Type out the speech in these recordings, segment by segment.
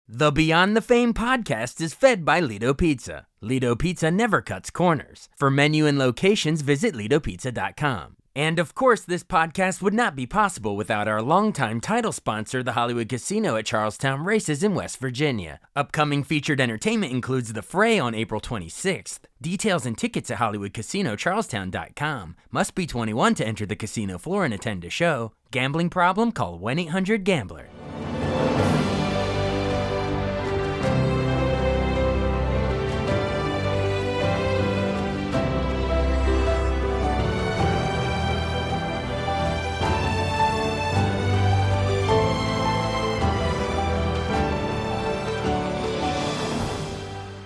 The Beyond the Fame podcast is fed by Lido Pizza. Lido Pizza never cuts corners. For menu and locations, visit LidoPizza.com. And of course, this podcast would not be possible without our longtime title sponsor, the Hollywood Casino at Charlestown Races in West Virginia. Upcoming featured entertainment includes The Fray on April 26th. Details and tickets at HollywoodCasinoCharlestown.com. Must be 21 to enter the casino floor and attend a show. Gambling problem? Call 1-800-GAMBLER.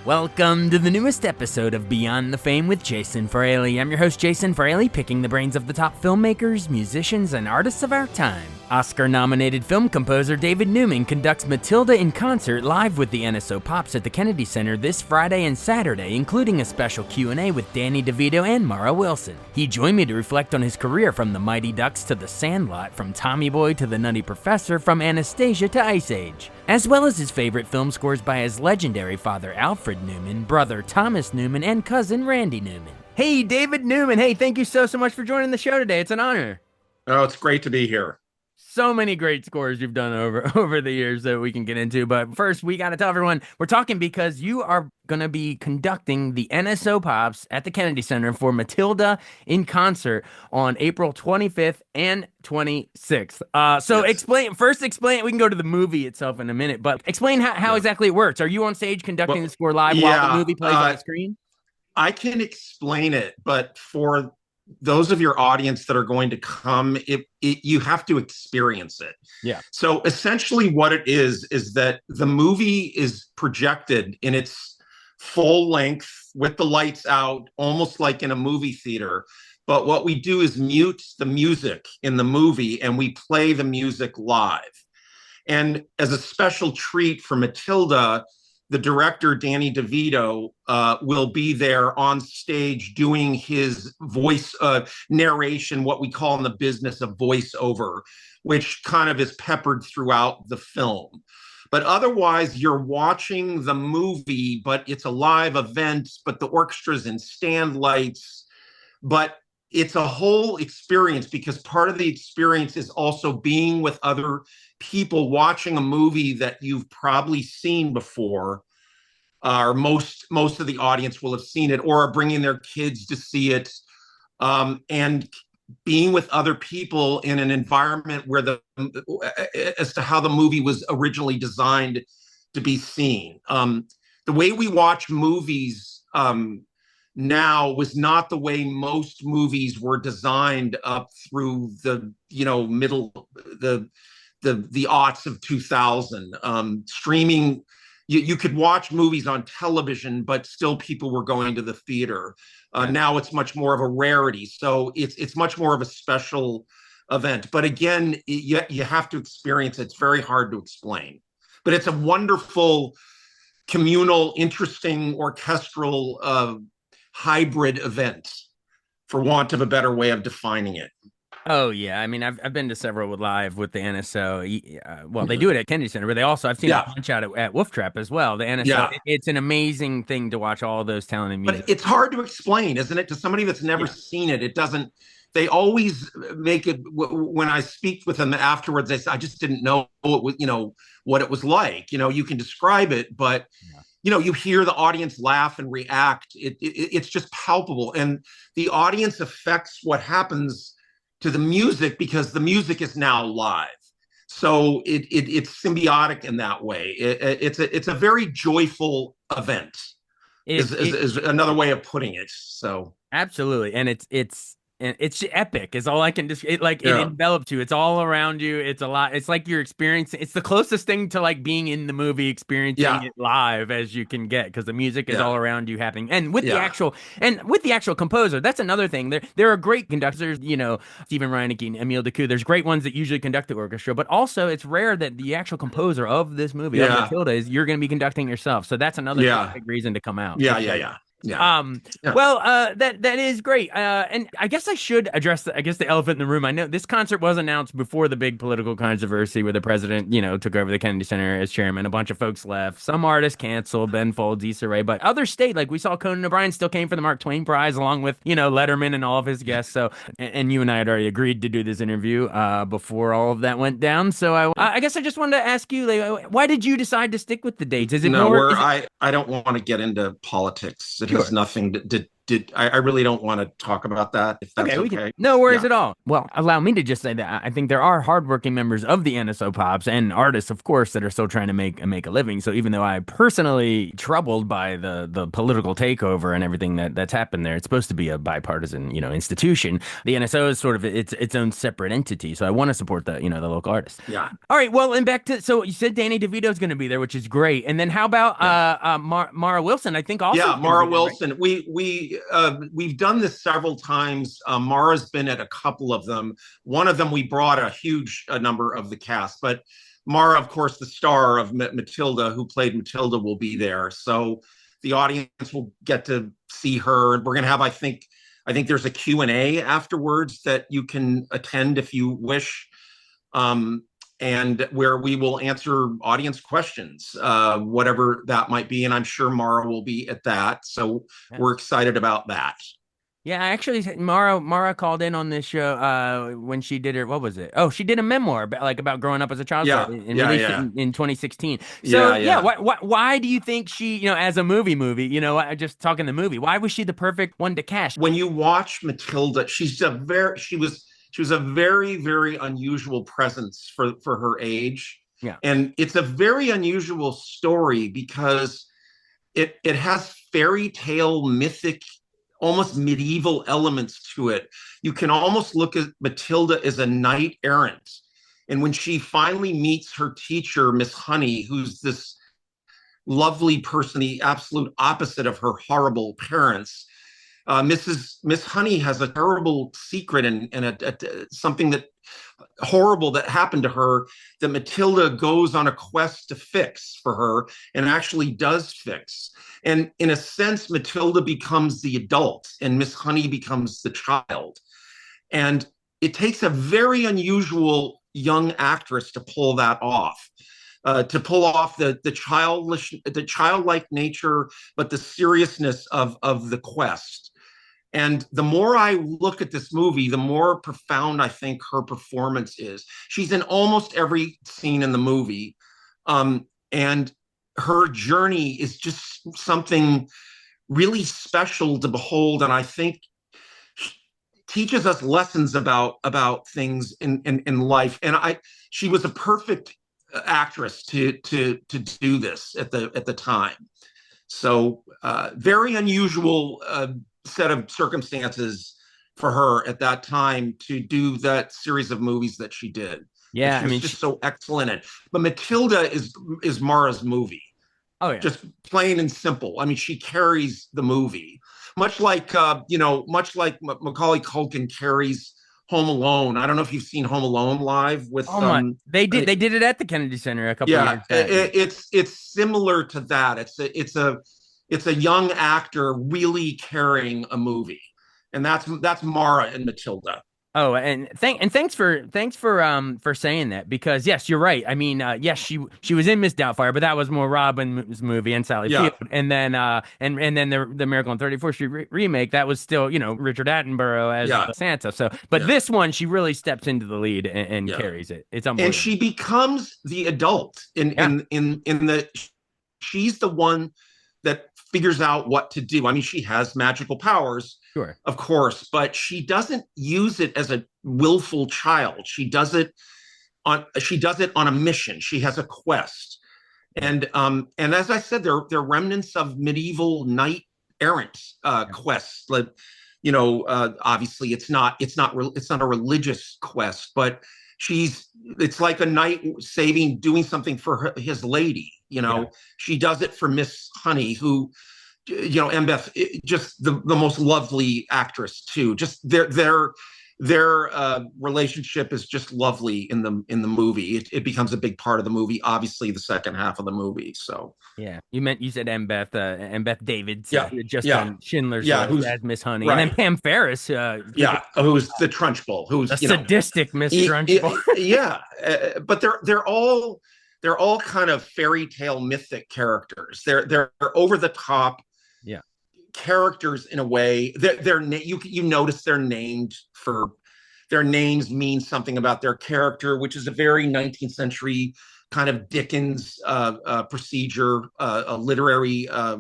Welcome to the newest episode of Beyond the Fame with Jason Fraley. I'm your host, Jason Fraley, picking the brains of the top filmmakers, musicians, and artists of our time. Oscar-nominated film composer David Newman conducts Matilda in concert live with the NSO Pops at the Kennedy Center this Friday and Saturday, including a special Q&A with Danny DeVito and Mara Wilson. He joined me to reflect on his career from the Mighty Ducks to The Sandlot, from Tommy Boy to The Nutty Professor, from Anastasia to Ice Age, as well as his favorite film scores by his legendary father Alfred Newman, brother Thomas Newman, and cousin Randy Newman. Hey, David Newman. Hey, thank you so much for joining the show today. It's an honor. Oh, it's great to be here. So many great scores you've done over the years that we can get into. But first, we got to tell everyone we're talking because you are going to be conducting the NSO Pops at the Kennedy Center for Matilda in concert on April 25th and 26th. So yes. Explain. We can go to the movie itself in a minute, but explain how exactly it works. Are you on stage conducting the score live while the movie plays on the screen? I can explain it, but for those of your audience that are going to come, you have to experience it. Yeah. So essentially what it is that the movie is projected in its full length with the lights out, almost like in a movie theater. But what we do is mute the music in the movie and we play the music live. And as a special treat for Matilda, the director, Danny DeVito, will be there on stage doing his voice narration, what we call in the business of voiceover, which kind of is peppered throughout the film. But otherwise, you're watching the movie, but it's a live event, but the orchestra's in stand lights. But it's a whole experience because part of the experience is also being with other people watching a movie that you've probably seen before, or most of the audience will have seen it, or are bringing their kids to see it, and being with other people in an environment where as to how the movie was originally designed to be seen. The way we watch movies now was not the way most movies were designed up through the the aughts of 2000. Streaming, you could watch movies on television, but still people were going to the theater. Now it's much more of a rarity, so it's much more of a special event. But again, you have to experience it. It's very hard to explain, but it's a wonderful communal, interesting orchestral hybrid event, for want of a better way of defining it. Oh yeah, I mean I've been to several live with the NSO. Well, they do it at Kennedy Center, but I've seen a punch out at Wolf Trap as well. The NSO, it's an amazing thing to watch all those talented music. But it's hard to explain, isn't it, to somebody that's never seen it? It doesn't. They always make it. When I speak with them afterwards, they say, "I just didn't know what it was like." You can describe it, but you hear the audience laugh and react. It's just palpable, and the audience affects what happens to the music because the music is now live. So it's symbiotic in that way. It's a very joyful event. Is another way of putting it. So absolutely, and it's epic is all I can just it envelops you. It's all around you. It's a lot. It's like you're experiencing. It's the closest thing to like being in the movie, experiencing it live as you can get, because the music is all around you happening. And with the actual composer, that's another thing. There are great conductors, Stephen Reinicke and Emile Decoux. There's great ones that usually conduct the orchestra, but also it's rare that the actual composer of this movie, of Matilda, is you're going to be conducting yourself. So that's another big reason to come out. Yeah. Yeah. Yeah. Well, that is great. And I guess I should address the elephant in the room. I know this concert was announced before the big political controversy where the president, took over the Kennedy Center as chairman. A bunch of folks left. Some artists canceled, Ben Folds, Issa Rae, but others stayed. Like we saw Conan O'Brien still came for the Mark Twain Prize along with, Letterman and all of his guests. So, and you and I had already agreed to do this interview before all of that went down. So I guess I just wanted to ask you, like, why did you decide to stick with the dates? Is it No, more? where I don't want to get into politics. It has Sure. nothing to I really don't want to talk about that, if that's Okay, we can. okay. No worries Yeah. at all. Well, allow me to just say that I think there are hardworking members of the NSO Pops and artists, of course, that are still trying to make a living. So even though I'm personally troubled by the political takeover and everything that's happened there, it's supposed to be a bipartisan, institution. The NSO is sort of its own separate entity. So I want to support the local artists. Yeah. All right. Well, and back to so you said Danny DeVito's going to be there, which is great. And then how about Mara Wilson? I think also Yeah, is gonna Mara be there, right? Wilson. We've done this several times. Mara's been at a couple of them. One of them we brought a huge number of the cast, but Mara, of course, the star of Matilda, who played Matilda, will be there. So the audience will get to see her. We're going to have, I think there's a Q&A afterwards that you can attend if you wish. And where we will answer audience questions, whatever that might be. And I'm sure Mara will be at that. So Yeah. we're excited about that. Yeah, actually, Mara called in on this show when she did what was it? Oh, she did a memoir about growing up as a child Yeah, star and yeah, released it yeah, in 2016. So yeah, yeah, yeah. why do you think she, as a movie, just talking the movie, why was she the perfect one to cast? When you watch Matilda, she was a very, very unusual presence for her age. Yeah. And it's a very unusual story because it has fairy tale, mythic, almost medieval elements to it. You can almost look at Matilda as a knight errant. And when she finally meets her teacher, Miss Honey, who's this lovely person, the absolute opposite of her horrible parents, Miss Honey has a terrible secret and something that horrible that happened to her that Matilda goes on a quest to fix for her and actually does fix. And in a sense, Matilda becomes the adult and Miss Honey becomes the child. And it takes a very unusual young actress to pull that off. To pull off the childlike nature, but the seriousness of the quest. And the more I look at this movie, the more profound I think her performance is. She's in almost every scene in the movie. And her journey is just something really special to behold. And I think teaches us lessons about things in life. And she was a perfect actress to do this at the time. So very unusual set of circumstances for her at that time to do that series of movies that she did. Yeah, she was just so excellent in it. But Matilda is Mara's movie. Oh yeah, just plain and simple. I mean, she carries the movie, much like Macaulay Culkin carries Home Alone. I don't know if you've seen Home Alone live with. Oh my, they did it at the Kennedy Center a couple years back. It's similar to that. It's a young actor really carrying a movie, and that's Mara and Matilda. Oh, and thanks for saying that, because yes, you're right. I mean, yes, she was in Miss Doubtfire, but that was more Robin's movie and Sally Field, and then and then the Miracle on 34th Street remake, that was still Richard Attenborough as Santa. So, but this one, she really steps into the lead and carries it. It's unbelievable. And she becomes the adult in the. She's the one that figures out what to do. I mean, she has magical powers, sure, of course, but she doesn't use it as a willful child. She does it on a mission. She has a quest. And as I said, they're remnants of medieval knight errant quests. Like, obviously it's not a religious quest, but it's like a knight doing something for his lady. She does it for Miss Honey, who, Embeth, just the most lovely actress too. Just they're their relationship is just lovely in the movie. It becomes a big part of the movie. Obviously, the second half of the movie. So Yeah, you said Embeth David's yeah, just yeah, on Schindler's yeah. List Who's as Miss Honey, and then right? Pam Ferris, people, Yeah, who's the Trunchbull? the Who's sadistic Miss Trunchbull. yeah, but they're all kind of fairy tale mythic characters. They're over the top Yeah, characters in a way. You notice they're named for their names mean something about their character, which is a very 19th century kind of Dickens procedure, a literary yeah,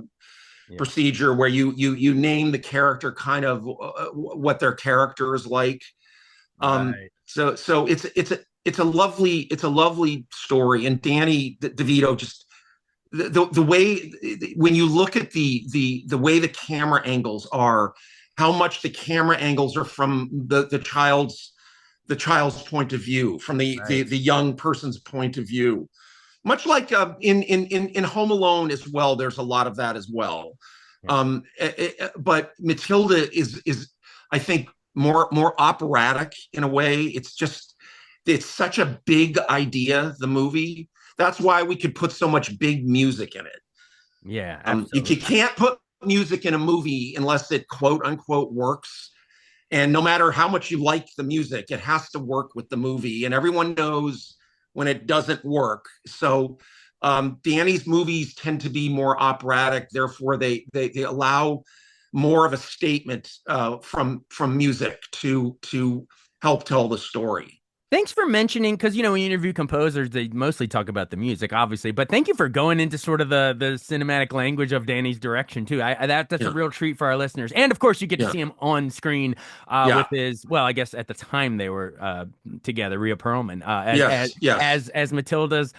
procedure where you name the character kind of what their character is like. right. So it's a lovely story, and Danny DeVito just the way when you look at the way the camera angles are, how much the camera angles are from the child's point of view, from Right. the young person's point of view, much like in Home Alone as well. There's a lot of that as well. Yeah. But Matilda is I think more operatic in a way. It's such a big idea, the movie. That's why we could put so much big music in it. Yeah, You absolutely. can't put music in a movie unless it quote unquote works. And no matter how much you like the music, it has to work with the movie. And everyone knows when it doesn't work. So Danny's movies tend to be more operatic. Therefore, they allow more of a statement from music to help tell the story. Thanks for mentioning, because when you interview composers, they mostly talk about the music, obviously. But thank you for going into sort of the cinematic language of Danny's direction too. That's a Yeah, real treat for our listeners, and of course, you get to yeah, see him on screen with yeah. his. Well, I guess at the time they were together, Rhea Perlman, Yes, yes. as Matilda's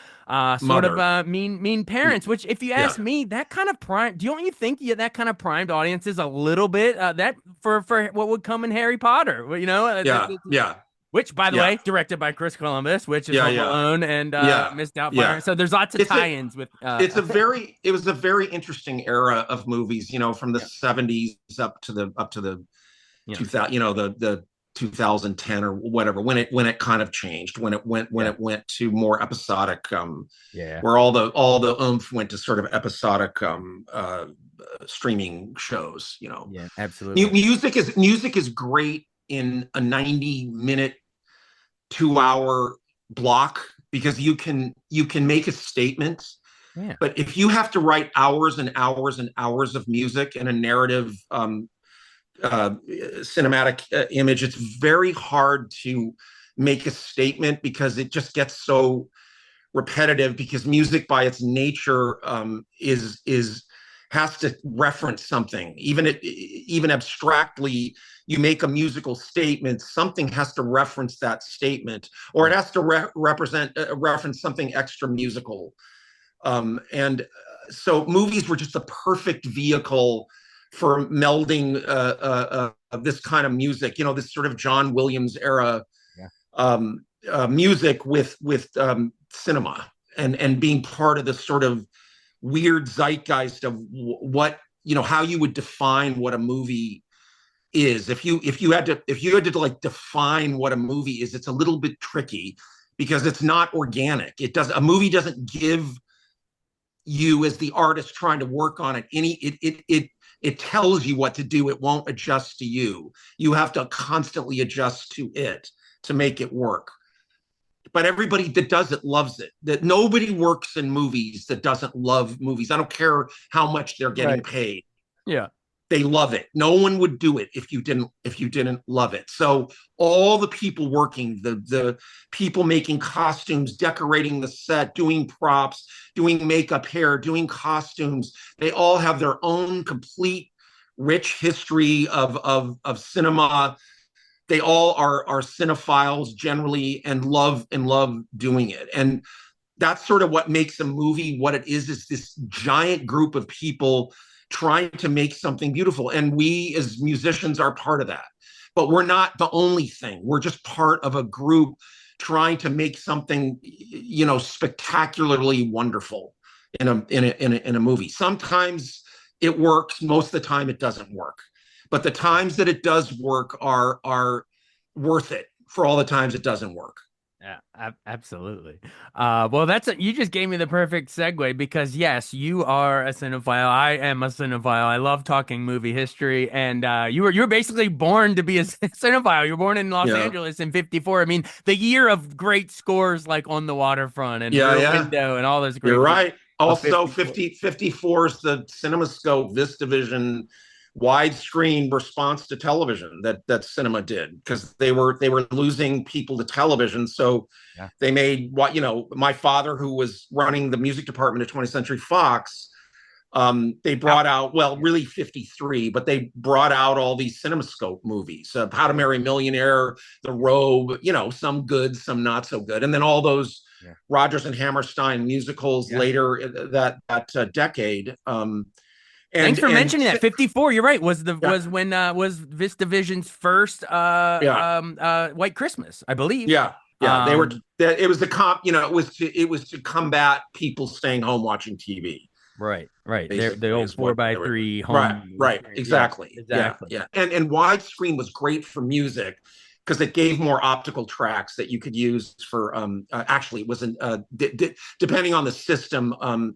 sort of Mother. mean parents. Which, if you ask Yeah, me, that kind of prime. Don't you think that kind of primed audiences a little bit that for what would come in Harry Potter? Well, yeah, yeah, which, by the yeah, way, directed by Chris Columbus, which is yeah, Home yeah, Alone and yeah, Miss yeah. Doubtfire. So there's lots of It's a tie-ins with. it was a very interesting era of movies, from the Yeah, 70s up to the yeah, 2000, the 2010 or whatever, when it kind of changed, when yeah, it went to more episodic, yeah, where all the oomph went to sort of episodic streaming shows. yeah, absolutely. Music is great in a 90-minute, 2 hour block, because you can make a statement. Yeah, But if you have to write hours and hours and hours of music and a narrative, cinematic image, it's very hard to make a statement, because it just gets so repetitive, because music by its nature is has to reference something. Even abstractly, you make a musical statement, something has to reference that statement, or it yeah, has to reference something extra musical. And so movies were just the perfect vehicle for melding this kind of music, this sort of John Williams era yeah. music with cinema, and being part of this sort of weird zeitgeist of what how you would define what a movie is. If you had to like define what a movie is, it's a little bit tricky, because it's not organic. A movie doesn't give you, as the artist trying to work on it, it tells you what to do. It won't adjust to you. You have to constantly adjust to it to make it work. But everybody that does it loves it. That nobody works in movies that doesn't love movies. I don't care how much they're getting Right. paid. Yeah. They love it. No one would do it if you didn't love it. So all the people working, the people making costumes, decorating the set, doing props, doing makeup, hair, doing costumes, they all have their own complete rich history of cinema. They all are cinephiles generally, and love doing it. And that's sort of what makes a movie what it is this giant group of people trying to make something beautiful. And we as musicians are part of that. But we're not the only thing. We're just part of a group trying to make something, spectacularly wonderful in a movie. Sometimes it works, most of the time it doesn't work. But the times that it does work are worth it for all the times it doesn't work. Yeah, absolutely. Well, you just gave me the perfect segue because yes, you are a cinephile. I am a cinephile. I love talking movie history, and you were basically born to be a cinephile. You were born in Los Yeah. Angeles in '54. I mean, the year of great scores like On the Waterfront and Yeah, Rear yeah. Window and all those You're great years right. of Also, '54. 54 is the CinemaScope VistaVision widescreen response to television that cinema did because they were losing people to television. So Yeah. they made what, my father, who was running the music department at 20th Century Fox, they brought out, well, really 53, but they brought out all these CinemaScope movies, How to Marry a Millionaire, The Robe, some good, some not so good. And then all those Yeah. Rodgers and Hammerstein musicals Yeah. later that decade. Thanks for And mentioning that. 54, you're right, yeah, was VistaVision's first yeah, White Christmas, I believe. yeah. They were. It was the comp. It was to combat people staying home watching TV. Right. They're the Basically, old is four what by they were doing. three Right, home movie right, experience. Yeah, exactly. Yeah, exactly. yeah. And widescreen was great for music because it gave more optical tracks that you could use for actually it wasn't depending on the system, Yeah.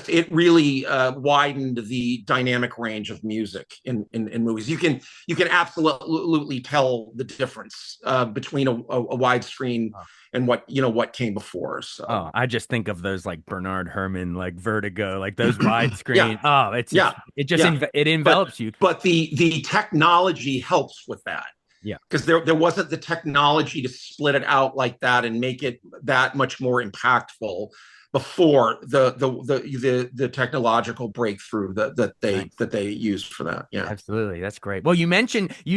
it really widened the dynamic range of music in movies. You can absolutely tell the difference between a widescreen Oh. and what came before. So Oh, I just think of those like Bernard Herrmann, like Vertigo, like those widescreen. yeah, Oh, yeah, yeah. it But envelops you. the technology helps with that Yeah. because there wasn't the technology to split it out like that and make it that much more impactful before the technological breakthrough Nice. that they used for that. Yeah, Absolutely. That's great. Well, you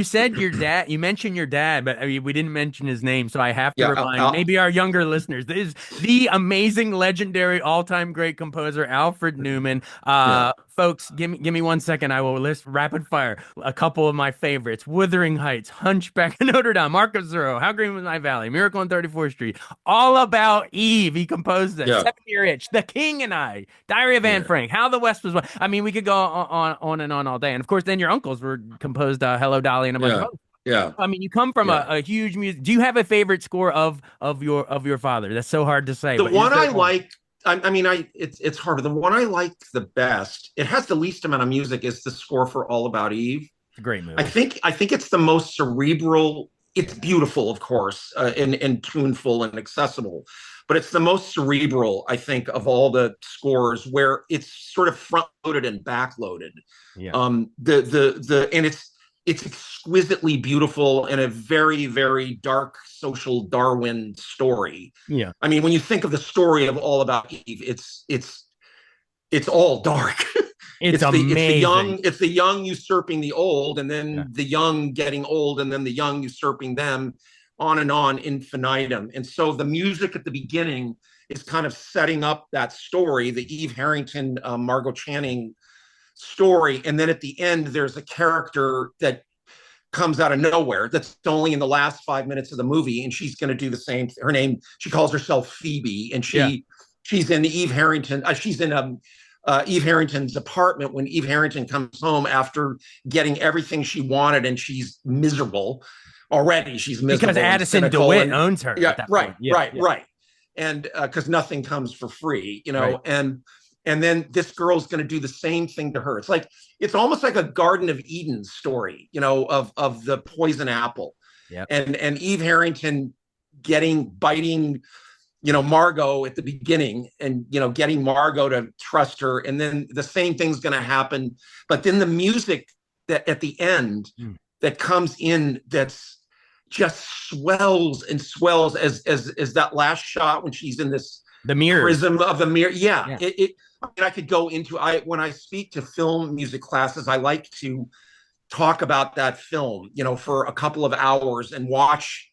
said your dad, you mentioned your dad, but I mean, we didn't mention his name. So I have to yeah. remind maybe our younger listeners, this is the amazing, legendary, all-time great composer, Alfred Newman. Yeah, Folks, give me 1 second. I will list rapid fire a couple of my favorites: Wuthering Heights, Hunchback of Notre Dame, Mark of Zorro, How Green Was My Valley, Miracle on 34th Street, All About Eve. He composed that. yeah, 7 Year Itch, The King and I, Diary of Anne yeah, Frank, How the West Was Won. I mean, we could go on and on all day. And of course, then your uncles were composed Hello Dolly and a bunch of yeah, others. yeah, I mean, you come from yeah. a huge music. Do you have a favorite score of your father? That's so hard to say, The but is one there I one? like, I mean, it's hard. The one I like the best, it has the least amount of music, is the score for All About Eve. It's a great I movie. think I think it's the most cerebral. It's Yeah. beautiful, of course, and tuneful and accessible, but it's the most cerebral, I think, of all the scores where it's sort of front loaded and back loaded. Yeah. And it's exquisitely beautiful and a very very dark social Darwin story. Yeah. I mean, when you think of the story of All About Eve, it's all dark. It's Young, amazing. it's the young usurping the old, and Yeah. then the young getting old, and then the young usurping them, on infinitum. And so the music at the beginning is kind of setting up that story, the Eve Harrington, Margot Channing story, and then at the end there's a character that comes out of nowhere that's only in the last 5 minutes of the movie, and she's going to do the same. Her name, she calls herself Phoebe, and Yeah. she's in the Eve Harrington. She's in Eve Harrington's apartment when Eve Harrington comes home after getting everything she wanted, and she's miserable already. She's Because miserable and Addison cynical, DeWitt and owns her yeah, at that right, point. Yeah. right, Yeah. right, and because nothing comes for free, Right. and then this girl's going to do the same thing to her. It's almost like a Garden of Eden story, of the poison apple, Yeah. and Eve Harrington biting, Margot at the beginning, and getting Margot to trust her, and then the same thing's going to happen, but then the music that at the end Mm. that comes in, that's just swells and swells as that last shot when she's in this The mirrors. prism of the mirror. Yeah, Yeah. I mean, I could go into, I when I speak to film music classes, I like to talk about that film, for a couple of hours, and watch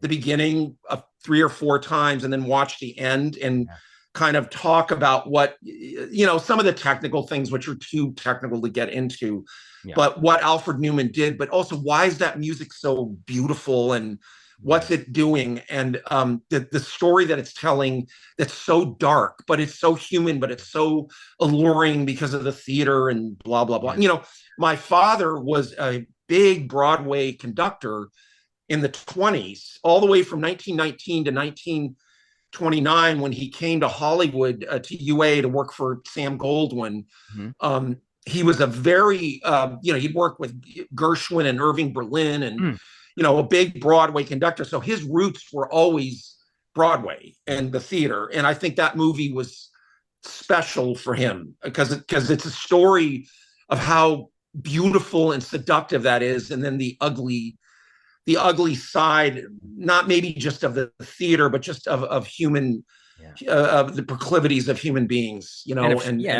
the beginning of 3 or 4 times, and then watch the end, and Yeah. kind of talk about what, some of the technical things, which are too technical to get into, Yeah. but what Alfred Newman did, but also why is that music so beautiful, and Yeah. what's it doing, and the story that it's telling, that's so dark, but it's so human, but it's so alluring because of the theater and blah blah blah. Yeah. My father was a big Broadway conductor in the 20s, all the way from 1919 to 1929, when he came to Hollywood, to UA, to work for Sam Goldwyn. He was a very, he'd worked with Gershwin and Irving Berlin and, a big Broadway conductor. So his roots were always Broadway and the theater. And I think that movie was special for him because it's a story of how beautiful and seductive that is. And then the ugly side, not maybe just of the theater, but just of human, of the proclivities of human beings, and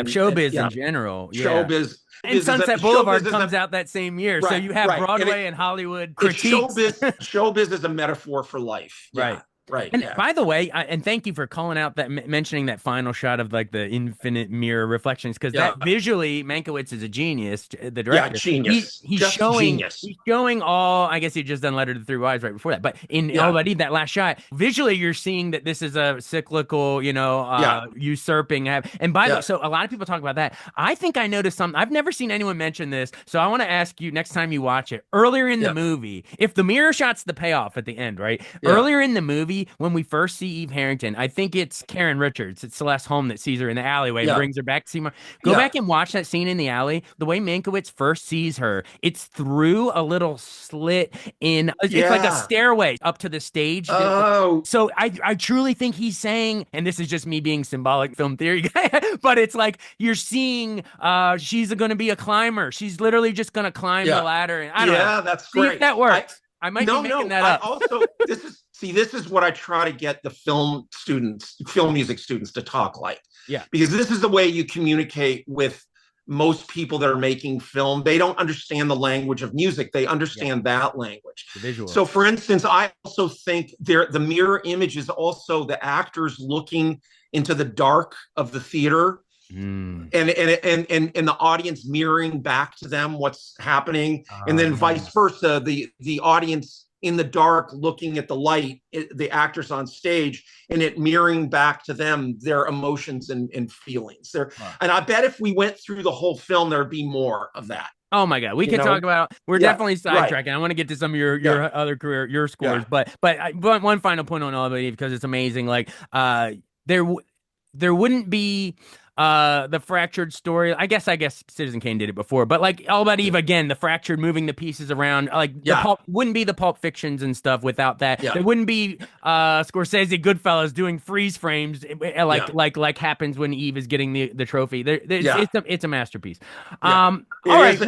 showbiz in general. Showbiz. And Sunset Boulevard comes out that same year. Right, so you have Broadway and Hollywood critiques. Showbiz is a metaphor for life. Right. Right. And by the way, and thank you for calling out mentioning that final shot of like the infinite mirror reflections, because that visually, Mankiewicz is a genius, the director. Yeah, genius. He's showing all, I guess he'd just done Letter to the Three Wives right before that, but in already that last shot, visually you're seeing that this is a cyclical, usurping. And by the way, so a lot of people talk about that. I think I noticed something. I've never seen anyone mention this, so I want to ask you next time you watch it, earlier in the movie, if the mirror shot's the payoff at the end, right? Earlier in the movie, when we first see Eve Harrington, I think it's Karen Richards, it's Celeste Holm that sees her in the alleyway and brings her back to see more. Go back and watch that scene in the alley. The way Mankiewicz first sees her, it's through a little slit in, it's like a stairway up to the stage. Oh. So I truly think he's saying, and this is just me being symbolic film theory guy, but it's like you're seeing she's going to be a climber. She's literally just going to climb the ladder. And I don't know. That's see great. If that works. I might be making that up. I also, this is what I try to get the film music students to talk like. Yeah. Because this is the way you communicate with most people that are making film. They don't understand the language of music. They understand that language. The visual. So for instance, I also think the mirror image is also the actors looking into the dark of the theater. And the audience mirroring back to them what's happening, and then vice versa, the audience in the dark looking at the light, the actors on stage, and it mirroring back to them their emotions and feelings. And I bet if we went through the whole film, there'd be more of that. Oh my God, we can talk about. We're definitely sidetracking. I want to get to some of your other career, your scores, but one final point on all of it, because it's amazing. Like there wouldn't be the fractured story. I guess Citizen Kane did it before, but like All About Eve, again, the fractured, moving the pieces around, like the pulp wouldn't be the Pulp Fictions and stuff without that. There wouldn't be Scorsese Goodfellas doing freeze frames like happens when Eve is getting the trophy. It's a masterpiece. All right,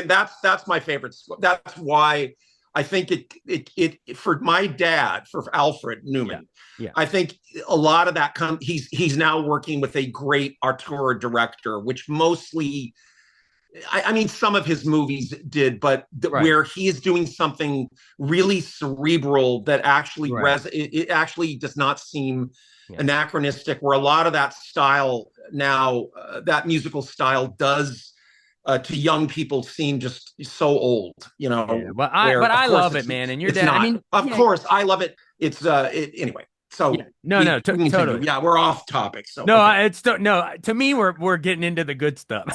that's my favorite. That's why I think it for my dad, for Alfred Newman. I think a lot of that he's now working with a great auteur director, which mostly, I mean, some of his movies did, but where he is doing something really cerebral that actually it actually does not seem anachronistic, where a lot of that style now, that musical style does to young people seem just so old, but I love it, man. And your dad, not. I mean, of course I love it. It's anyway. So totally. Yeah, we're off topic. So to me, we're getting into the good stuff.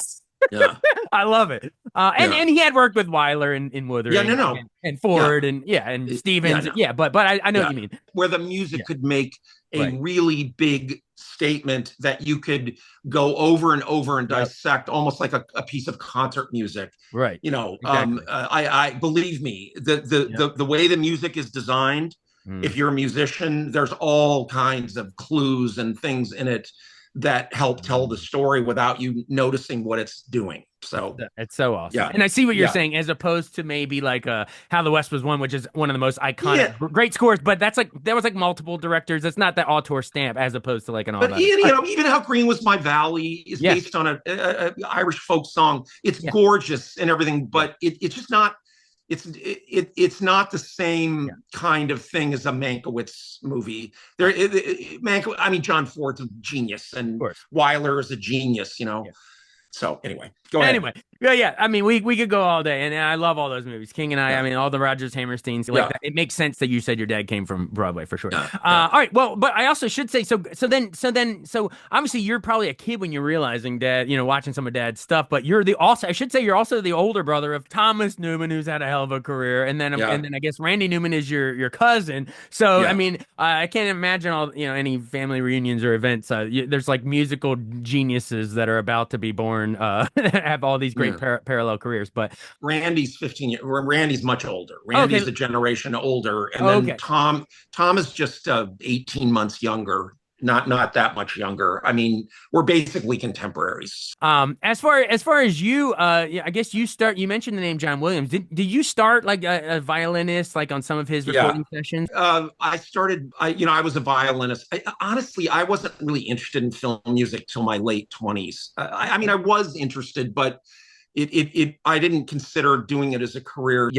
Yeah, I love it. And he had worked with Weiler in Wuthering, and Ford, and Stevens. But I know what you mean. Where the music could make a really big statement that you could go over and over and dissect, almost like a piece of concert music. Right. Exactly. I believe me, the way the music is designed. If you're a musician, there's all kinds of clues and things in it that help tell the story without you noticing what it's doing. So it's so awesome. Yeah. And I see what you're saying, as opposed to maybe like How the West Was Won, which is one of the most iconic, great scores. But there was like multiple directors. It's not that auteur stamp, as opposed to like an all. But even How Green Was My Valley is based on a Irish folk song. It's gorgeous and everything, but it's just not. It's not the same kind of thing as a Mankiewicz movie. John Ford's a genius, and Weiler is a genius. So anyway, go ahead. Anyway, yeah. I mean, we could go all day, and I love all those movies. King and I Yeah, mean, all the Rogers Hammersteins like yeah, that. It makes sense that you said your dad came from Broadway for sure. yeah, yeah, All right. Well, but I also should say so obviously you're probably a kid when you're realizing Dad, watching some of Dad's stuff. But I should say you're also the older brother of Thomas Newman, who's had a hell of a career, yeah, and then I guess Randy Newman is your cousin. So I yeah. mean, I can't imagine all any family reunions or events. There's like musical geniuses that are about to be born. Have all these great Yeah. parallel careers. But Randy's 15 years. Randy's much older. okay, Randy's a generation older, and then okay. Tom is just 18 months younger. Not that much younger. I mean, we're basically contemporaries. As far as you, yeah, I guess you mentioned the name John Williams. Did you start like a violinist like on some of his Yeah. recording sessions? I started. I was a violinist. Honestly, I wasn't really interested in film music till my late 20s. I mean, I was interested, but I didn't consider doing it as a career.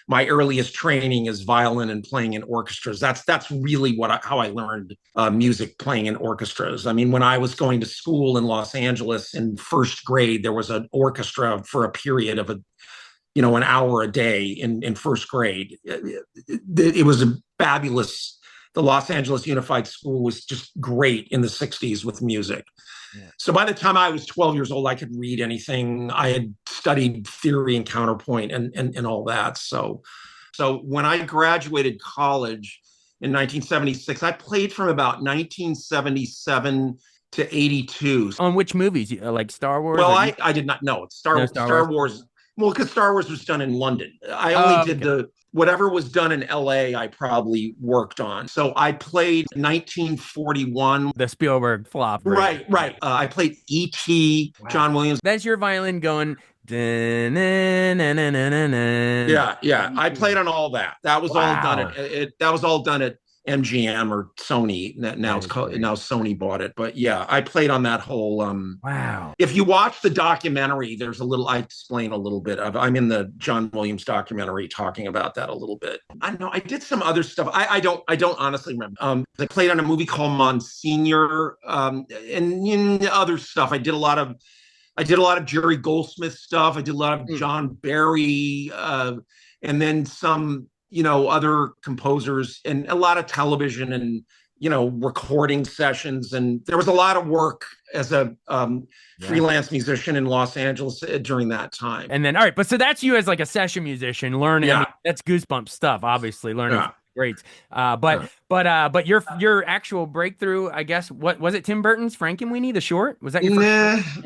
My earliest training is violin and playing in orchestras. That's really how I learned music, playing in orchestras. I mean, when I was going to school in Los Angeles in first grade, there was an orchestra for a period of an hour a day in first grade. It was a fabulous. The Los Angeles Unified School was just great in the 60s with music. Yeah. So by the time I was 12 years old, I could read anything. I had studied theory and counterpoint and all that. So when I graduated college in 1976, I played from about 1977 to 82. On which movies? Like Star Wars? Well, I did not know. No Star Wars. Well, because Star Wars was done in London. I only did okay. whatever was done in LA, I probably worked on. So I played 1941. The Spielberg flop. Right. I played E.T., wow. John Williams. That's your violin going. Yeah. I played on all that. That was all done that was all done at MGM or Sony. Now Sony bought it. But yeah, I played on that whole wow. If you watch the documentary, I explain a little bit of. I'm in the John Williams documentary talking about that a little bit. I know I did some other stuff. I don't honestly remember. I played on a movie called Monsignor, and other stuff. I did a lot of Jerry Goldsmith stuff. I did a lot of John Barry, and then some other composers, and a lot of television and recording sessions. And there was a lot of work as a freelance musician in Los Angeles during that time. And then all right, but so that's you as like a session musician learning. Yeah. I mean, that's Goosebumps stuff, obviously learning. Yeah. Great. But your actual breakthrough, I guess, what was it? Tim Burton's Frankenweenie, the short? Was that your first?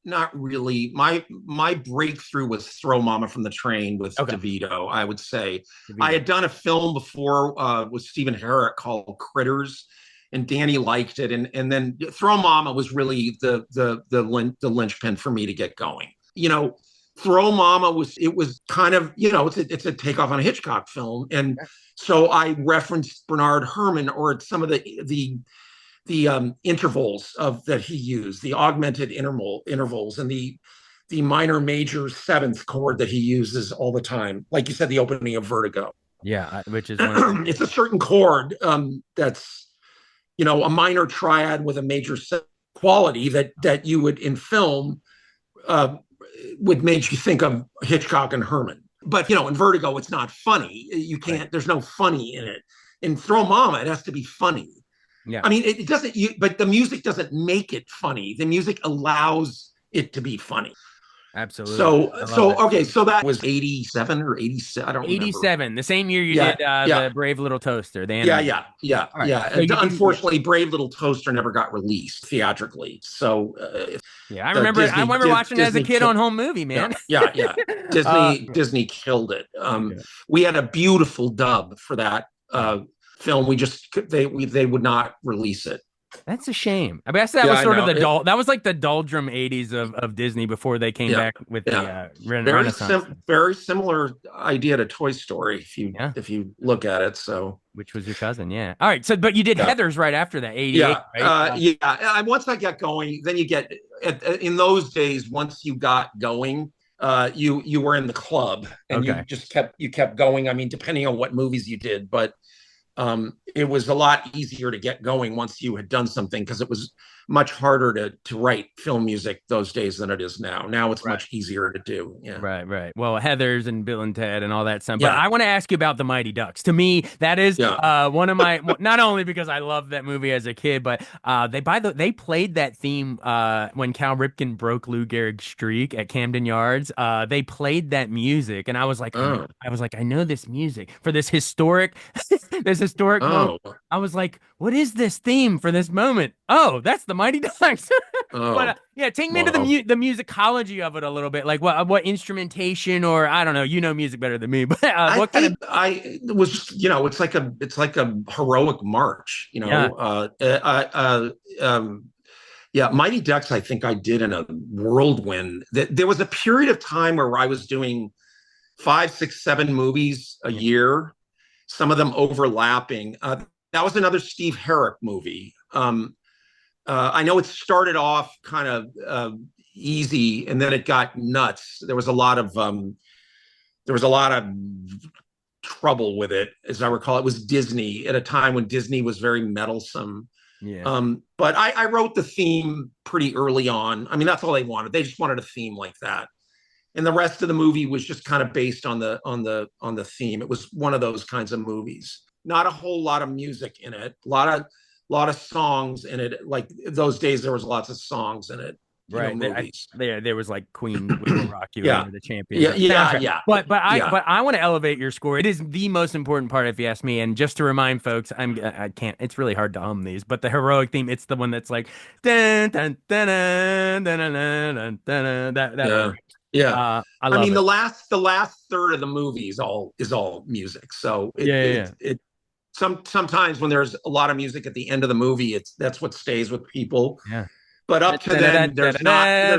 Not really. My breakthrough was Throw Mama from the Train with DeVito, I would say. I had done a film before with Stephen Herrick called Critters, and Danny liked it. And then Throw Mama was really the linchpin for me to get going. Throw Mama was kind of, it's a takeoff on a Hitchcock film. And so I referenced Bernard Herrmann or some of the intervals that he used, the augmented intervals, and the minor major seventh chord that he uses all the time. Like you said, the opening of Vertigo. Yeah, which is it's a certain chord that's a minor triad with a major quality that you would in film would make you think of Hitchcock and Herrmann. But in Vertigo, it's not funny. You can't. Right. There's no funny in it. In Throw Mama, it has to be funny. Yeah. I mean, it doesn't. But the music doesn't make it funny. The music allows it to be funny. Absolutely. So that was 87 or 87. I don't remember. 87, the same year you did the Brave Little Toaster. Yeah. Right. So unfortunately, Brave Little Toaster never got released theatrically. So I remember watching it as a kid on Home Movie, man. Yeah. Disney killed it. We had a beautiful dub for that film. They would not release it. That's a shame. I guess that was sort of that was like the doldrum 80s of Disney before they came back with the Renaissance. Very similar idea to Toy Story if you look at it. So, which was your cousin, yeah. All right, so but you did Heathers right after that, 88, right? Once I got going, then you get in those days. Once you got going, you were in the club and you just kept going. I mean, depending on what movies you did, but it was a lot easier to get going once you had done something because it was much harder to write film music those days than it is now. Now it's Right. much easier to do. Yeah. Right, right. Well, Heathers and Bill and Ted and all that stuff. But Yeah. I want to ask you about the Mighty Ducks. To me, that is Yeah. one of my not only because I loved that movie as a kid, but they played that theme when Cal Ripken broke Lou Gehrig's streak at Camden Yards. They played that music, and Oh. I was like, I know this music for this historic this historic moment. Oh. I was like, what is this theme for this moment? Oh, that's the Mighty Ducks. But Oh. yeah, take me into Wow. the musicology of it a little bit. Like what instrumentation, or I don't know, you know music better than me, but I what kind of think I was, it's like a heroic march, yeah. yeah, Mighty Ducks, I think I did in a whirlwind. There was a period of time where I was doing 5, 6, 7 movies a Yeah. year, some of them overlapping. That was another Steve Herrick movie. I know it started off kind of easy, and then it got nuts. There was a lot of trouble with it, as I recall. It was Disney at a time when Disney was very meddlesome. Yeah. But I wrote the theme pretty early on. I mean, that's all they wanted. They just wanted a theme like that, and the rest of the movie was just kind of based on the theme. It was one of those kinds of movies. Not a whole lot of music in it. A lot of songs in it. Like those days, there was lots of songs in it. Right. Movies. There was like Queen We Will Rock You Yeah. and the Champions Yeah. Yeah. soundtrack. Yeah. Yeah. But I want to elevate your score. It is the most important part, if you ask me. And just to remind folks, I can't. It's really hard to hum these, but the heroic theme, it's the one that's like dun dun dun dun dun dun dun dun, dun, that one. Yeah. Yeah. I I love mean, it. the last third of the movie is all music. So Yeah. sometimes when there's a lot of music at the end of the movie, that's what stays with people. Yeah. But up to then, there's not a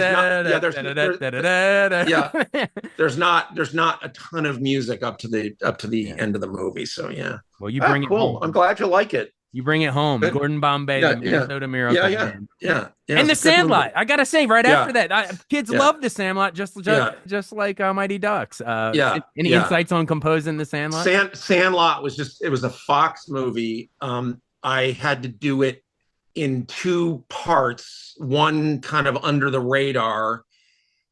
ton of music up to the Yeah. end of the movie. So yeah. Well, you bring it Cool. I'm home. glad you like it. You bring it home. Good. Gordon Bombay, Yeah, the yeah. Minnesota Miracle. Yeah. Man. Yeah. And the It's a good movie. Sandlot. I gotta say, right Yeah. after that, kids Yeah. love the Sandlot, just Yeah. like Mighty Ducks. Yeah. Any Yeah. insights on composing the Sandlot? Sandlot it was a Fox movie. I had to do it in 2 parts, one kind of under the radar.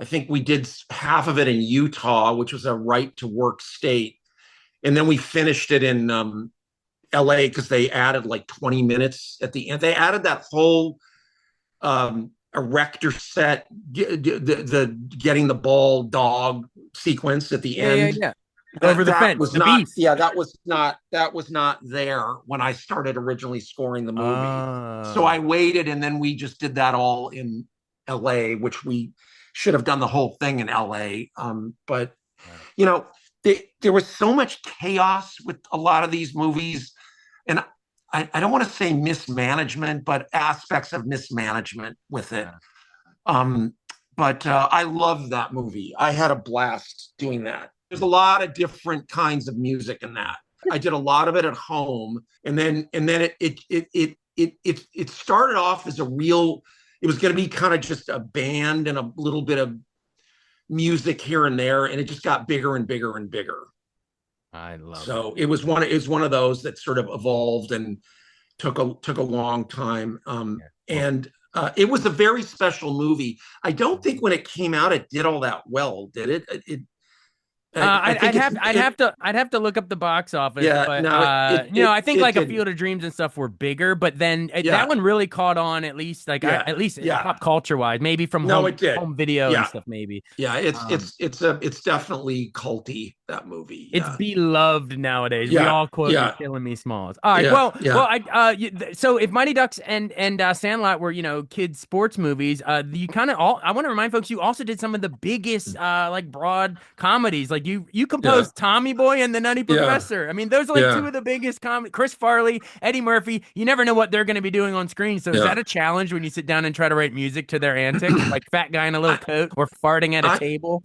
I think we did half of it in Utah, which was a right to work state. And then we finished it in LA because they added like 20 minutes at the end. They added that whole erector set, the getting the ball dog sequence at the end. Yeah. Over the fence, was the not, beast. yeah, that was not there when I started originally scoring the movie. So I waited, and then we just did that all in LA, which we should have done the whole thing in LA. But there was so much chaos with a lot of these movies, and I don't want to say mismanagement, but aspects of mismanagement with it. But I love that movie. I had a blast doing that. There's a lot of different kinds of music in that. I did a lot of it at home, and then it started off as it was going to be kind of just a band and a little bit of music here and there, and it just got bigger and bigger and bigger. I love it. So it was one of those that sort of evolved and took a long time. And it was a very special movie. I don't think when it came out it did all that well, did it? I'd have to look up the box office. Yeah, but no, I think like did. A Field of Dreams and stuff were bigger, but then Yeah. that one really caught on, at least Yeah. pop culture wise, maybe from it did. home video Yeah. and stuff, maybe. Yeah, it's definitely culty, that movie. It's Yeah. beloved nowadays. We Yeah. all quote Yeah. "Killing Me Smalls." All right. Yeah. So if Mighty Ducks and Sandlot were kids sports movies, you kind of I want to remind folks you also did some of the biggest like broad comedies. Like you composed Tommy Boy and the Nutty Professor. I mean, those are like two of the biggest comedy. Chris Farley, Eddie Murphy. You never know what they're going to be doing on screen. So is that a challenge when you sit down and try to write music to their antics, like fat guy in a little coat or farting at a table?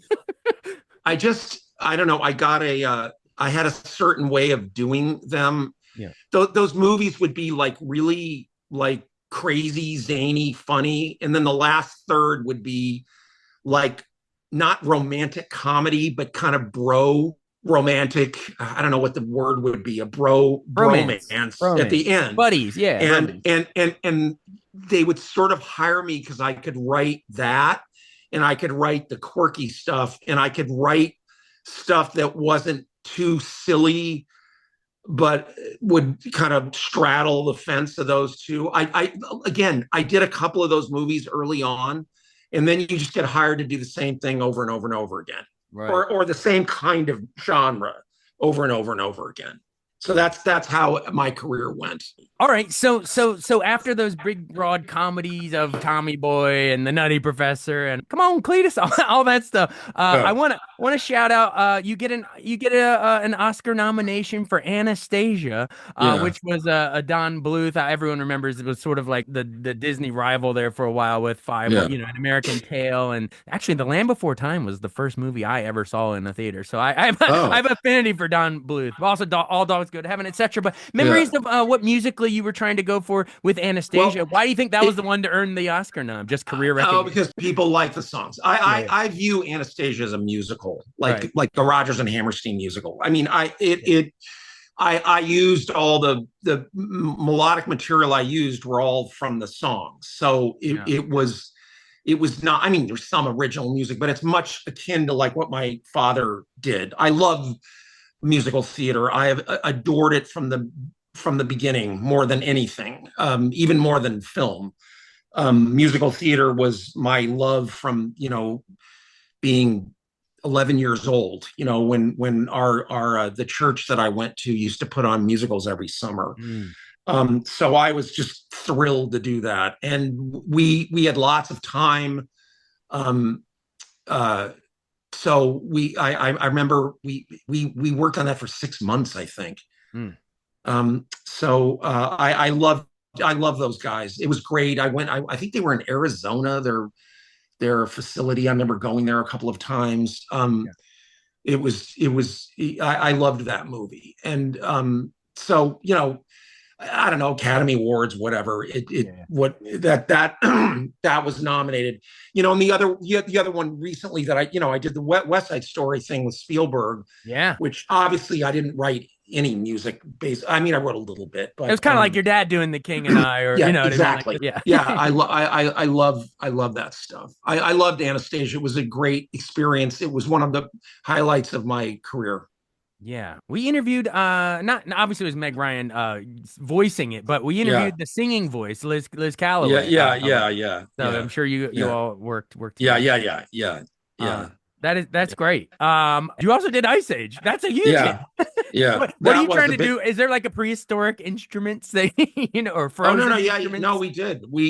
I don't know. I had a certain way of doing them. Yeah. Those movies would be like really like crazy, zany, funny. And then the last third would be like not romantic comedy, but kind of bro romantic, I don't know what the word would be, a Romance. bromance at the end. Buddies, yeah, And romance. and they would sort of hire me because I could write that, and I could write the quirky stuff, and I could write stuff that wasn't too silly but would kind of straddle the fence of those two. I did a couple of those movies early on, and then you just get hired to do the same thing over and over and over again, Right. or the same kind of genre over and over and over again. So that's how my career went. All right, so after those big broad comedies of Tommy Boy and the Nutty Professor and Come On Cletus, all that stuff, I Yeah. want to shout out. You get an Oscar nomination for Anastasia, Yeah. which was a Don Bluth. Everyone remembers it was sort of like the Disney rival there for a while with Five, Yeah. An American Tale, and actually The Land Before Time was the first movie I ever saw in a theater. So I Oh. have affinity for Don Bluth. Also, All Dogs Go to Heaven, etc. But Yeah. memories of what musically you were trying to go for with Anastasia. Well, Why do you think that was it, the one to earn the Oscar nom? Just career oh, recognition. because people like the songs. Yeah, yeah. I view Anastasia as a musical, Right. like the Rodgers and Hammerstein musical. I mean, Yeah. I used all the melodic material I used were all from the songs, so Yeah. it was not. I mean, there's some original music, but it's much akin to like what my father did. I love musical theater. I have adored it from the beginning more than anything, even more than film. Musical theater was my love from being 11 years old. When our the church that I went to used to put on musicals every summer. Mm. So I was just thrilled to do that, and we had lots of time. Um, uh, so I remember we worked on that for 6 months, I think. Mm. So I love those guys. It was great. I think they were in Arizona, their facility. I remember going there a couple of times. Yeah. I loved that movie. And so I don't know, Academy Awards, whatever. Yeah. What that that was nominated. And the other one recently that I did the West Side Story thing with Spielberg, Yeah. which obviously I didn't write any music based. I mean, I wrote a little bit, It was but kind of like your dad doing The King and I, or you yeah, know what I mean? Like, exactly. yeah. Yeah, I love that stuff. I loved Anastasia. It was a great experience. It was one of the highlights of my career. Yeah, we interviewed not obviously it was Meg Ryan voicing it, but we Yeah, interviewed the singing voice Liz yeah, Calloway. yeah, yeah, yeah, So I'm yeah, sure you yeah, all worked yeah, together. yeah, yeah, yeah, Uh, yeah, that's great. You also did Ice Age. That's a huge hit. yeah, yeah. What are That you was trying a to bit. do? Is there like a prehistoric instruments thing, or Oh no, no, frozen yeah, no, instruments? we did. We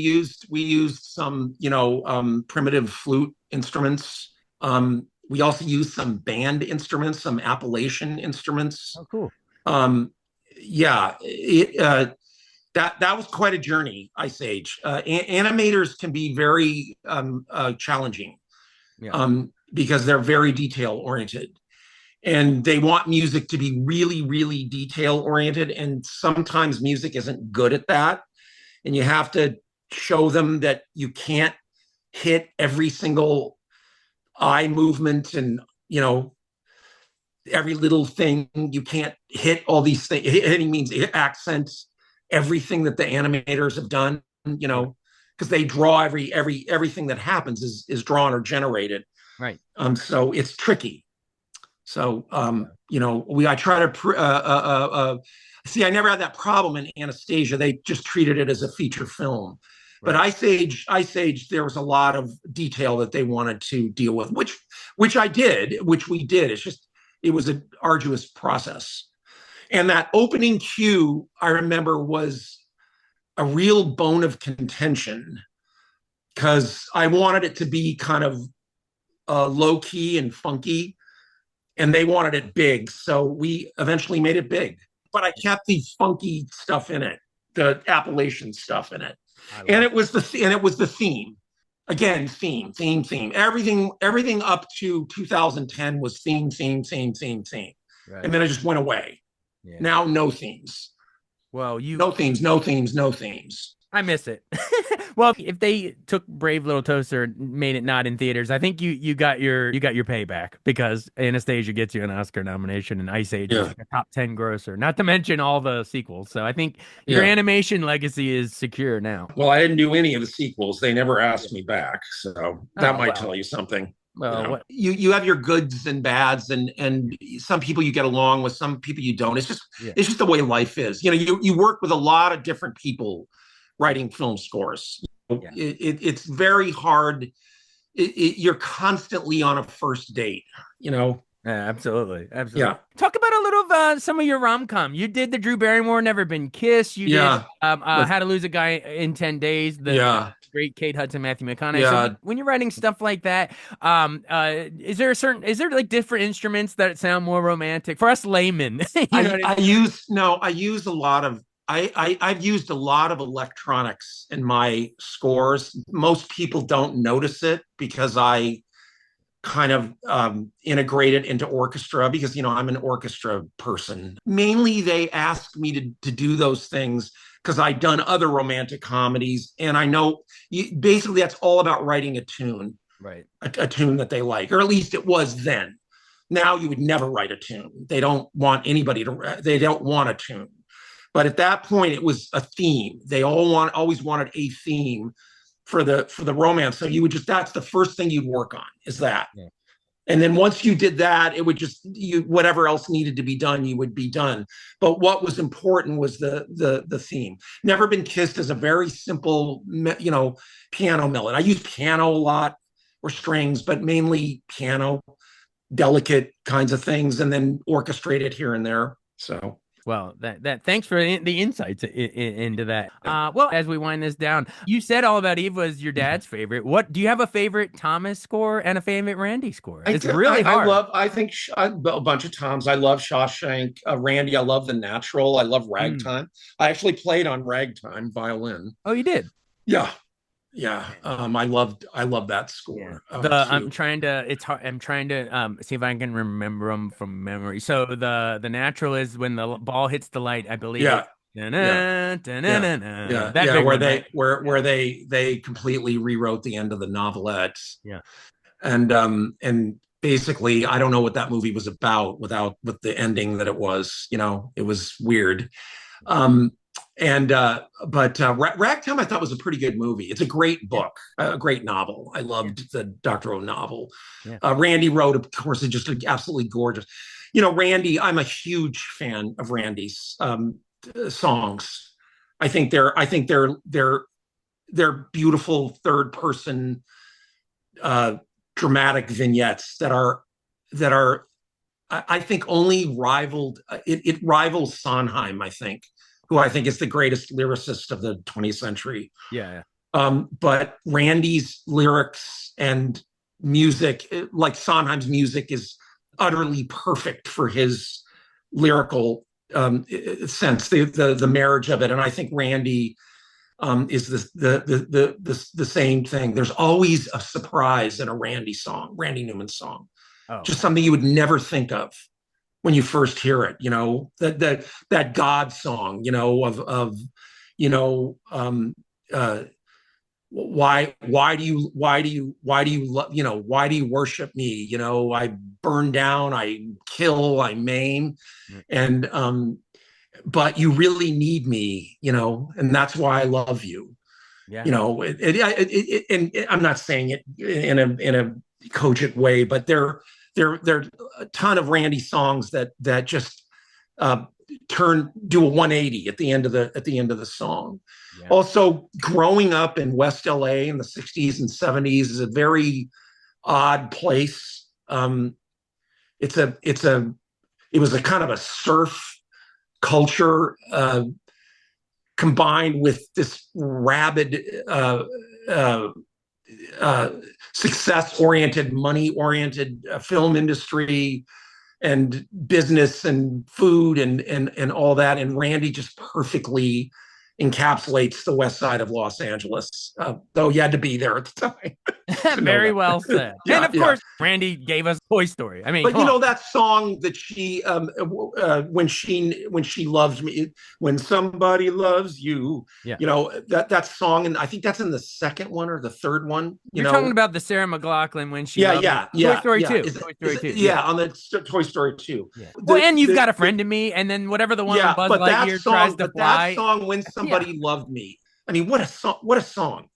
used some, primitive flute instruments. We also used some band instruments, some Appalachian instruments. Oh, cool. Um, yeah, that was quite a journey. Ice Age. Animators can be very challenging, Yeah. because they're very detail oriented, and they want music to be really, really detail oriented. And sometimes music isn't good at that, and you have to show them that you can't hit every single eye movement and every little thing. You can't hit all these things. Hitting means accents everything that the animators have done. Yeah. Because they draw everything that happens is drawn or generated. Right. So it's tricky. So I try to see. I never had that problem in Anastasia. They just treated it as a feature film. But Right. Ice Age, there was a lot of detail that they wanted to deal with, which we did. It was an arduous process. And that opening cue, I remember, was a real bone of contention because I wanted it to be kind of low key and funky, and they wanted it big. So we eventually made it big. But I kept the funky stuff in it, the Appalachian stuff in it, and it was the theme. Again, theme. Everything up to 2010 was theme. Right. And then it just went away. Yeah. Now, no themes. Well, No themes. I miss it. Well, if they took Brave Little Toaster and made it not in theaters, I think you got your payback because Anastasia gets you an Oscar nomination and Ice Age is Yeah, like a top 10 grosser, not to mention all the sequels. So I think your yeah. animation legacy is secure now. Well, I didn't do any of the sequels. They never Yeah. asked me back, so that Oh, might well. tell you something. You Well, know, what? you have your goods and bads, and some people you get along with, some people you don't. Yeah. It's just the way life is. You know, you work with a lot of different people writing film scores. Yeah. It's very hard. You're constantly on a first date. You know, Yeah, absolutely, absolutely. yeah, Talk about a little of some of your rom-com. You did the Drew Barrymore "Never Been Kissed." You did yeah, with How to Lose a Guy in 10 Days. The yeah, great Kate Hudson, Matthew McConaughey. So yeah. when you're writing stuff like that, is there like different instruments that sound more romantic for us laymen? You know what I I mean? use no, I use a lot of I've used a lot of electronics in my scores. Most people don't notice it because I kind of integrate it into orchestra because I'm an orchestra person. Mainly, they ask me to do those things because I've done other romantic comedies, and I know basically that's all about writing a tune, Right. a tune that they like, or at least it was then. Now you would never write a tune. They don't want anybody to. They don't want a tune. But at that point, it was a theme. They always wanted a theme for the romance. So you would just that's the first thing you'd work on is that. Yeah. And then once you did that, it would just whatever else needed to be done, you would be done. But what was important was the theme. Never Been Kissed is a very simple, piano melody. I use piano a lot or strings, but mainly piano, delicate kinds of things, and then orchestrated here and there. So Well, that thanks for the insights into that. yeah. Well, as we wind this down, you said All About Eve was your dad's favorite. What do you have a favorite Thomas score and a favorite Randy score? It's really I hard. love. I think a bunch of Toms. I love Shawshank, Randy. I love The Natural. I love Mm. Ragtime. I actually played on Ragtime violin. Oh, you did. Yeah, yeah. I love that Yeah. score I'm too. trying to it's hard I'm trying to see if I can remember them from memory. So the natural is when the ball hits the light, I believe it's Yeah, yeah, da-na, yeah, da-na-na-na. yeah, That yeah. big one, right? Where they completely rewrote the end of the novelette, Yeah. and basically I don't know what that movie was about without with the ending that it was. It was weird. Um, and but Ragtime I thought was a pretty good movie. It's a great Yeah. book, a great novel. I Yeah. loved the Dr. O novel. Yeah. Randy wrote, of course, it's just absolutely gorgeous. Randy, I'm a huge fan of Randy's songs. I think they're beautiful third person uh, dramatic vignettes that are I think only rivaled it rivals Sondheim, I think, who I think is the greatest lyricist of the 20th century. Yeah. But Randy's lyrics and music, like Sondheim's music, is utterly perfect for his lyrical sense, the marriage of it. And I think Randy is the same thing. There's always a surprise in a Randy Newman song, Oh, just something you would never think of when you first hear it. That God song, of you know uh why do you worship me? I burn down, I kill, I maim, and but you really need me, and that's why I love you. yeah. And I'm not saying it in a cogent way, but there are a ton of Randy songs that just uh, do a 180 at the end of the song. Yeah. Also, growing up in West LA in the 60s and 70s is a very odd place. It was a kind of a surf culture combined with this rabid uh, uh, success-oriented, money-oriented film industry and business and food and all that. And Randy just perfectly encapsulates the West Side of Los Angeles. Though you had to be there at the time. Very well said. Yeah, and of course, Randy gave us Toy Story. I mean, but that song that she when she loves me, when somebody loves you, that song, and I think that's in the second one or the third one. You're talking about the Sarah McLachlan when she Toy Story 2. Toy Story 2. On the Toy Story 2. Yeah. Well, and You've Got a Friend in Me, and then whatever the one when Buzz Lightyear tries to fly. That song, When Somebody Loved Me. I mean, what a song! What a song!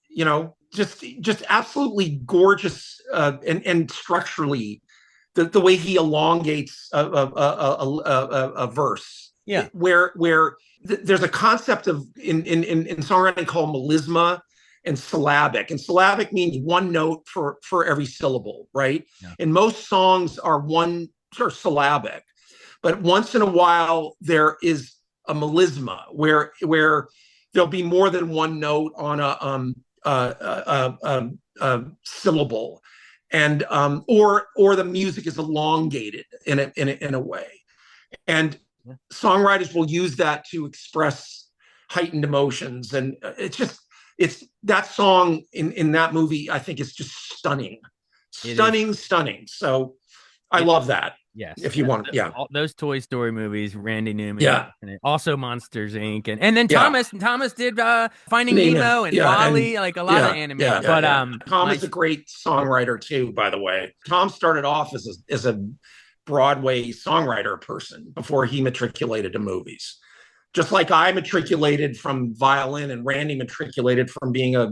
Just absolutely gorgeous, and structurally, the way he elongates a verse. Yeah. Where there's a concept of in songwriting called melisma and syllabic. And syllabic means one note for every syllable, right? Yeah. And most songs are one sort of syllabic, but once in a while there is a melisma where there'll be more than one note on a syllable, and or the music is elongated in a way, and songwriters will use that to express heightened emotions, and it's that song in that movie, I think, is just stunning. So I love that. Yes. If you want, those Toy Story movies, Randy Newman. Yeah. Also Monsters Inc. And then Thomas did Finding Nemo and WALL-E, like a lot of anime. Yeah, but Tom is a great songwriter too, by the way. Tom started off as a Broadway songwriter person before he matriculated to movies. Just like I matriculated from violin and Randy matriculated from being a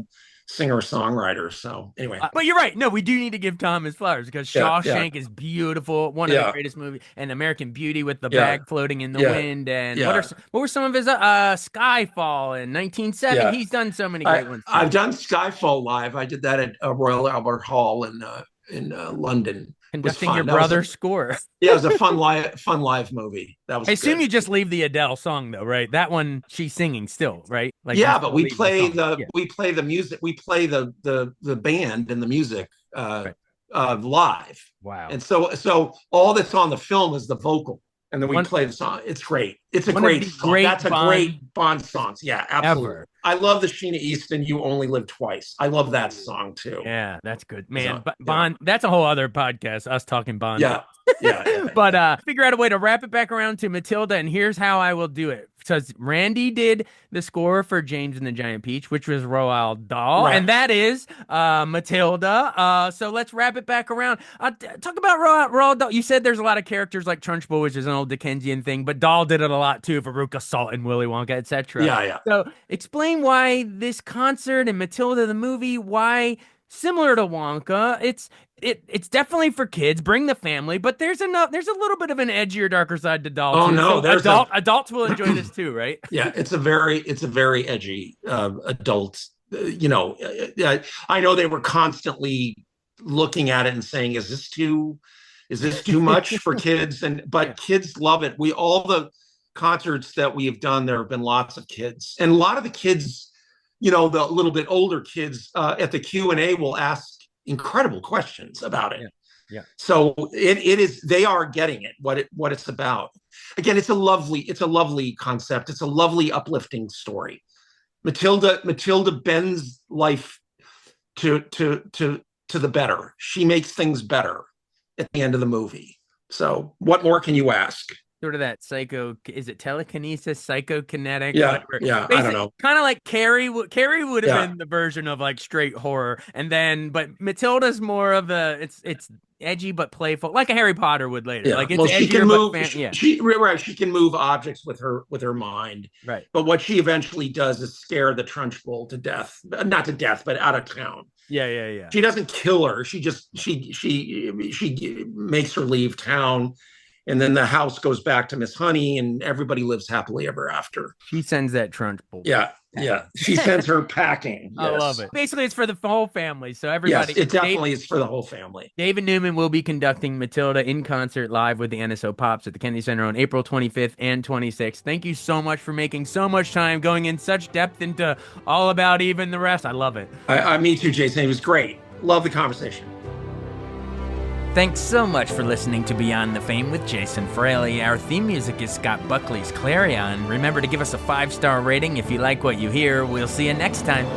singer-songwriter. So anyway, but you're right. No, we do need to give Tom his flowers, because Shawshank is beautiful, one of the greatest movies, and American Beauty with the bag floating in the wind. And what were some of his Skyfall in 1970? He's done so many great ones too. I've done Skyfall live. I did that at Royal Albert Hall in London. Conducting your brother's score. Yeah, it was a fun live movie. That was. I assume you just leave the Adele song though, right? That one she's singing still, right? Like, but we play the music. We play the band and the music live. Wow. And so all that's on the film is the vocal, and then we play the song. It's great. It's a great song. That's a great Bond song. Yeah, absolutely. Ever. I love the Sheena Easton "You Only Live Twice." I love that song too. Yeah, that's good, man. Bond. That's a whole other podcast. Us talking Bond. Yeah. But figure out a way to wrap it back around to Matilda, and here's how I will do it. Because Randy did the score for James and the Giant Peach, which was Roald Dahl, and that is Matilda. So let's wrap it back around. Talk about Roald Dahl. You said there's a lot of characters like Trunchbull, which is an old Dickensian thing, but Dahl did it a lot too. Veruca Salt and Willy Wonka, etc. Yeah. So explain why this concert and Matilda the movie, why similar to Wonka, it's definitely for kids. Bring the family, but there's a little bit of an edgier, darker side to Dahl. Oh no, so adults will enjoy this too, right? Yeah, it's a very edgy adult. I know they were constantly looking at it and saying, "Is this too much for kids?" But kids love it. All the concerts that we have done, there have been lots of kids, and a lot of the kids, the little bit older kids at the Q&A will ask incredible questions about it. Yeah. So it is, they are getting it, what it's about. Again, it's a lovely concept. It's a lovely, uplifting story. Matilda bends life to the better. She makes things better at the end of the movie. So what more can you ask? Sort of that is it telekinesis, psychokinetic? Yeah, I don't know. Kind of like Carrie would have been the version of like straight horror, but Matilda's more of it's edgy but playful, like a Harry Potter would later. Like it's she can move. She can move objects with her mind. Right. But what she eventually does is scare the Trunchbull to death, not to death, but out of town. Yeah. She doesn't kill her. She just she makes her leave town. And then the house goes back to Miss Honey, and everybody lives happily ever after. She sends that Trunchbull. Yeah. She sends her packing. Yes. I love it. Basically, it's for the whole family. So everybody. Yes, it definitely is for the whole family. David Newman will be conducting Matilda in concert live with the NSO Pops at the Kennedy Center on April 25th and 26th. Thank you so much for making so much time, going in such depth into All About Eve and the rest. I love it. Me too, Jason. It was great. Love the conversation. Thanks so much for listening to Beyond the Fame with Jason Fraley. Our theme music is Scott Buckley's Clarion. Remember to give us a 5-star rating if you like what you hear. We'll see you next time.